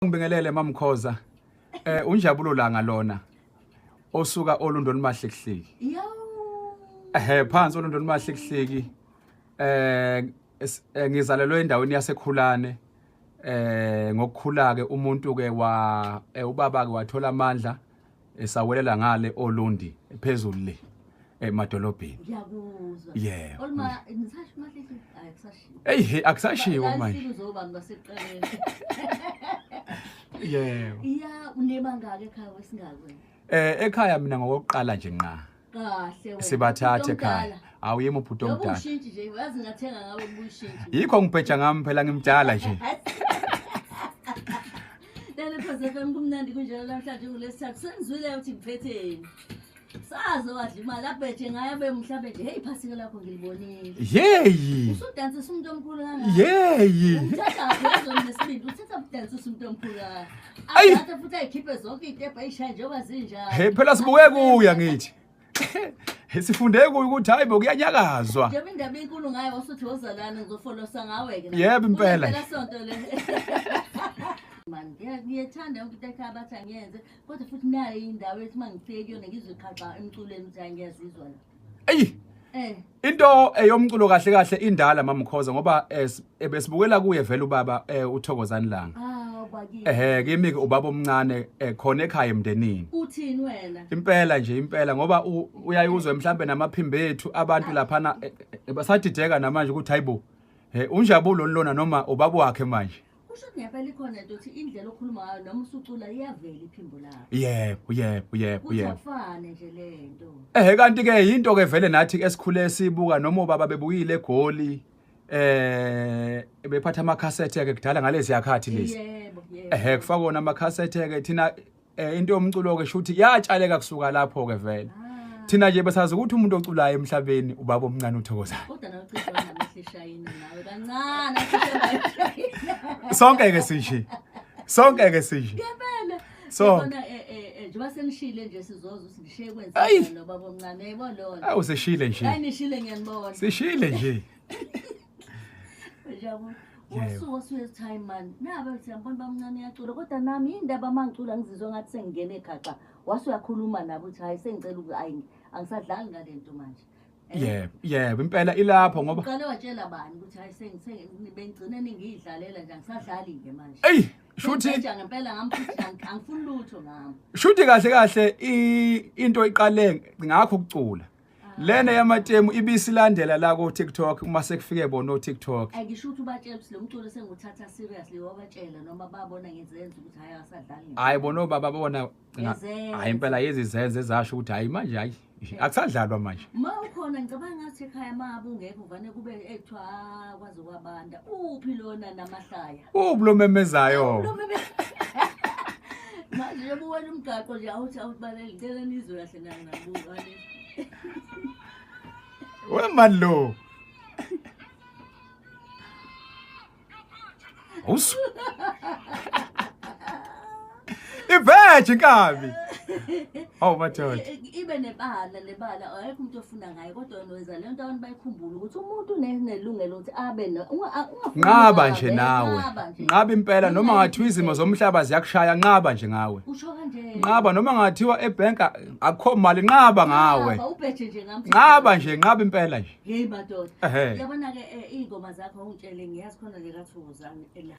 Ngibingelele mamkhoza unjabulo langa lona osuka olundweni mahlehleki phansi olundweni mahlehleki ngizalelwe endaweni yasekhulane ngokukhula ke umuntu ke ubaba ke wathola amandla esawelela ngale olundi phezulu le emadolobheni. Ngiyakuzwa. Yeah. Olma nisasho mahlehleki akusashiwo. Hey akusashiwo manje. Uzobamba seqeleni. Yeah. Iya unebangaka ekhaya wesingakwe. Ekhaya mina ngokuqala nje nqa. Kahle wena. Sibathathe ekhaya. Awuyema ubhuti omdala. Ubushintshi nje wazi ngathenga ngawe ubushintshi. Yikho ngibheja ngami phela ngimdala nje. Lena phoze FM kumnandi kunjalo namhlanje kulesithathu sengizwile ukuthi ngiphatheni. Sazo wadla imali abheje ngayo bemhlawumbe nje hey phasika lakho ngilibonile. Yeyi. Usudansa umuntu omkhulu kangaka. Yeyi. Uthatha phezulu nesibindi uthatha udansa umuntu omkhulu kangaka. Ayathe futhi ayikhiphe zonke izitepha ayishaye njengoba zinjalo. Hey phela sibuke kuya ngithi. Sifunde kuyo ukuthi hayi bokuyanyakazwa. Njengoba indaba enkulu ngayo wasuthi wozalana ngizofolosa ngawe ke. Yebo impela. Phela sonto le. Man ngiyethanda ukuthi ekhaya bathi angiyenze kodwa futhi nayo indawo ethi mangifike kuyona ngizoqhaqa emculweni ukuthi angiyazizwa la. Ey. Into eyomculo kahle kahle indala mamkhoza ngoba ebesibukela kuye vele ubaba uThokozani Langa. Bakini. Kimi ke ubaba omncane khona ekhaya emndenini. Uthini wena? Impela nje impela ngoba uyayuzwe mhlambe namaphimbo ethu abantu laphana basadideka namanje ukuthi hayibo unjabulo lona noma ubaba wakhe manje. Kusho ngiyapha likhona nje ukuthi indlela okhuluma ngayo noma usucula iyavela iphimbo lakho. Yebo. Kufane nje lento. Kanti ke into ke vele nathi esikhule sibuka noma ubaba bebuyile egoli bephatha amakhasethe ke kudala ngalezi yakhathi lezi. Yebo. Kufaka ona amakhasethe ke thina into yomculo ke shuthi yatshaleka kusuka lapho ke vele. Thina nje besazi ukuthi umuntu oculayo emhlabeni ubaba omncane uThokozani. Kodwa nawe ucishe wanamehleshayini nawe kancane akusho. Sonke ke sinje. Ngempela. So njengoba senishile nje sizoza ukuthi ngishiye kwenza nobaba omncane yayibona lona. Awu seshile nje. Hayi nishile ngiyanibona. Sishile nje. Yabo. Wasuka time man. Nabe uthi yambona bamncane yacula kodwa nami indaba mangicula ngizizwa ngathi sengingene ekhaya. Wasuyakhuluma nabo uthi hayi sengicela ukuthi ayi angisadlali ngalento manje. Yebo impela ilapho ngoba uqale watshela bani ukuthi hayi bengigcine ningidlalela nje angisadlali ke manje. Ey shuthi nje ngempela ngamfuthi angifuni lutho ngami. Shuthi kahle into iqale ngakho ukucula. Lena yamatemu ibisilandela la ku TikTok uma sekufike bona TikTok. Ayisho ukuthi ubatshela ukuthi lo mculo senguthatha seriously wabatshela noma babona ngezenzo ukuthi hayi asadlali. Hayi bona baba bona hayi impela yezizenze ezasho ukuthi hayi manje hayi akusadlalwa manje. Ma ukhona ngicabanga ngathi ekhaya mabu ungekho vane kube ekuthiwa kwazi kwabanda uphi lona namahlaya. Ubulomemezayo. Manje ubuwena umgaqo nje awuthi awubalele ngicela nizwe kahle nabuka le. Wemali lo. Usu. Iveje inkabi. Awu madoda. Ibe nebala ayikho umuntu ofuna ngayo kodwa nowenza le nto abantu bayikhumbula ukuthi umuntu unelungelo ukuthi abe ngaba nje nawe. Ngaba impela noma ngathiwa izimo zomhlaba ziyakushaya nqaba nje ngawe. Usho kanje. Nqaba noma ngathiwa ebank akukho mali nqaba ngawe. Ubheje nje ngamthi. Nqaba impela nje. Hey madoda. Yabona ke ingoma zakho ungitshele ngiyazi khona le kaThokozani la.